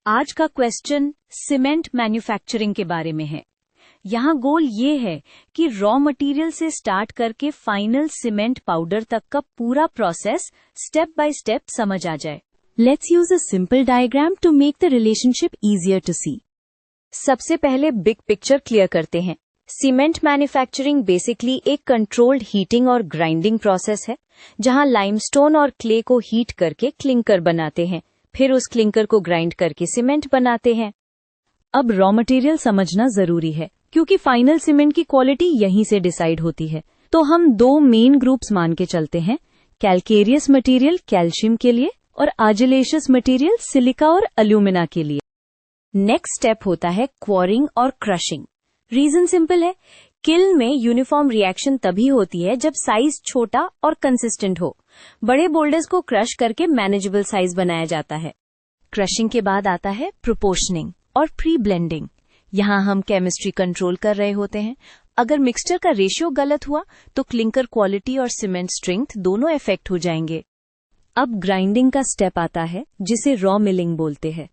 आज का question cement manufacturing के बारे में है। यहाँ गोल ये है कि रॉ मटेरियल से स्टार्ट करके फाइनल सीमेंट पाउडर तक का पूरा प्रोसेस स्टेप बाय स्टेप समझ आ जाए। Let's use a simple diagram to make the relationship easier to see. सबसे पहले बिग पिक्चर क्लियर करते हैं। सीमेंट मैन्युफैक्चरिंग बेसिकली एक कंट्रोल्ड हीटिंग और ग्राइंडिंग प्रोसेस है, जहां लाइमस्टोन और क्ले को हीट करके क्लिंकर बनाते हैं, फिर उस क्लिंकर को ग्राइंड करके सीमेंट बनाते हैं। अब रॉ मटेरियल समझना जरूरी है, क्योंकि फाइनल सीमेंट की क्वालिटी यहीं से डिसाइड होती है। तो हम दो मेन ग्रुप्स मान के चलते हैं, कैल्केरियस मटेरियल कैल्शियम के लिए और आर्जिलेशियस मटेरियल सिलिका और एल्यूमिना के लिए। नेक्स्ट स्टेप होता है क्वॉरिंग और क्रशिंग। रीजन सिंपल है, किल्न में यूनिफॉर्म रिएक्शन तभी होती है जब साइज छोटा और कंसिस्टेंट हो। बड़े बोल्डर्स को क्रश करके मैनेजेबल साइज बनाया जाता है। क्रशिंग के बाद आता है प्रोपोर्शनिंग और प्री ब्लेंडिंग। यहाँ हम केमिस्ट्री कंट्रोल कर रहे होते हैं। अगर मिक्सचर का रेशियो गलत हुआ तो क्लिंकर क्वालिटी और सीमेंट स्ट्रेंथ दोनों इफेक्ट हो जाएंगे। अब ग्राइंडिंग का स्टेप आता है, जिसे रॉ मिलिंग बोलते हैं।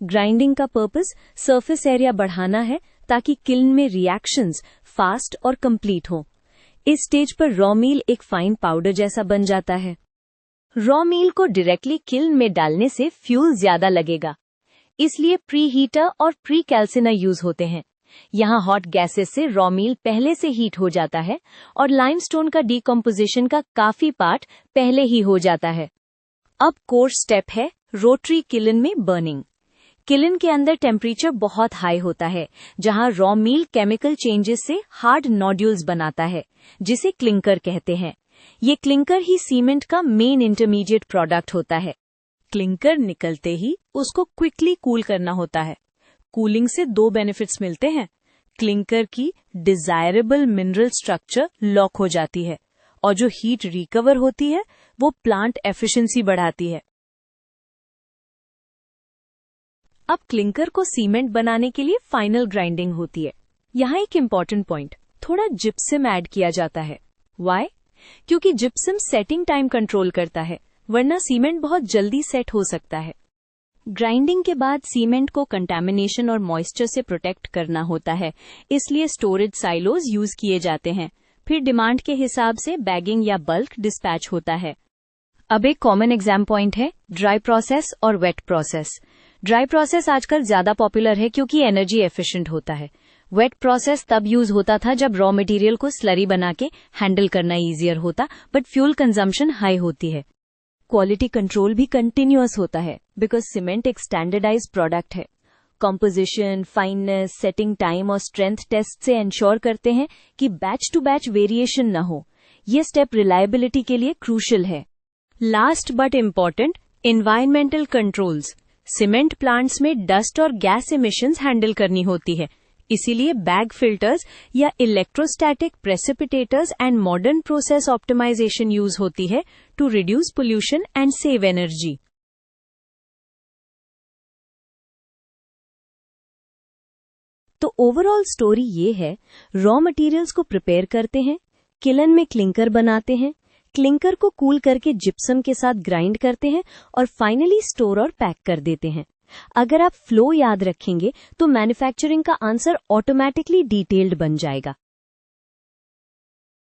ग्राइंडिंग का पर्पस सरफेस एरिया बढ़ाना है, ताकि किल्न में रिएक्शंस फास्ट और कंप्लीट हो। इस स्टेज पर रॉ मील एक फाइन पाउडर जैसा बन जाता है। रॉ मील को डायरेक्टली किल्न में डालने से फ्यूल ज्यादा लगेगा, इसलिए प्री हीटर और प्री कैल्सिनर यूज होते हैं। यहाँ हॉट गैसेस से रॉ मील पहले से हीट हो जाता है और लाइमस्टोन का डीकम्पोजिशन का काफी पार्ट पहले ही हो जाता है। अब कोर स्टेप है रोटरी किल्न में बर्निंग। किल्न के अंदर टेम्परेचर बहुत हाई होता है, जहां रॉ मील केमिकल चेंजेस से हार्ड नोड्यूल्स बनाता है, जिसे क्लिंकर कहते हैं। ये क्लिंकर ही सीमेंट का मेन इंटरमीडिएट प्रोडक्ट होता है। क्लिंकर निकलते ही उसको क्विकली कूल करना होता है। कूलिंग से दो बेनिफिट्स मिलते हैं। क्लिंकर की डिजायरेबल मिनरल स्ट्रक्चर लॉक हो जाती है और जो हीट रिकवर होती है वो प्लांट एफिशिएंसी बढ़ाती है। अब क्लिंकर को सीमेंट बनाने के लिए फाइनल ग्राइंडिंग होती है। यहाँ एक इम्पॉर्टेंट पॉइंट, थोड़ा जिप्सम ऐड किया जाता है। व्हाई? क्योंकि जिप्सम सेटिंग टाइम कंट्रोल करता है, वरना सीमेंट बहुत जल्दी सेट हो सकता है। ग्राइंडिंग के बाद सीमेंट को कंटैमिनेशन और मॉइस्चर से प्रोटेक्ट करना होता है, इसलिए स्टोरेज साइलोज यूज किए जाते हैं। फिर डिमांड के हिसाब से बैगिंग या बल्क डिस्पैच होता है। अब एक कॉमन एग्जाम पॉइंट है ड्राई प्रोसेस और वेट प्रोसेस। ड्राई प्रोसेस आजकल ज्यादा पॉपुलर है क्योंकि एनर्जी एफिशिएंट होता है। वेट प्रोसेस तब यूज होता था जब रॉ मटेरियल को स्लरी बना के हैंडल करना इजियर होता, बट फ्यूल कंजम्पशन हाई होती है। क्वालिटी कंट्रोल भी कंटिन्यूअस होता है, बिकॉज सीमेंट एक स्टैंडर्डाइज्ड प्रोडक्ट है। कंपोजिशन, फाइननेस, सेटिंग टाइम और स्ट्रेंथ टेस्ट से इंश्योर करते हैं कि बैच टू बैच वेरिएशन न हो। ये स्टेप रिलायबिलिटी के लिए क्रूशियल है। Last but important, environmental controls. Cement plants में डस्ट और गैस एमिशंस हैंडल करनी होती है, इसीलिए बैग फिल्टर्स या electrostatic precipitators and modern process optimisation use होती है to reduce pollution and save energy. तो ओवरऑल स्टोरी ये है, रॉ मटेरियल्स को प्रिपेयर करते हैं, किल्न में क्लिंकर बनाते हैं, क्लिंकर को कूल करके जिप्सम के साथ ग्राइंड करते हैं और फाइनली स्टोर और पैक कर देते हैं। अगर आप फ्लो याद रखेंगे तो मैन्युफैक्चरिंग का आंसर ऑटोमेटिकली डिटेल्ड बन जाएगा।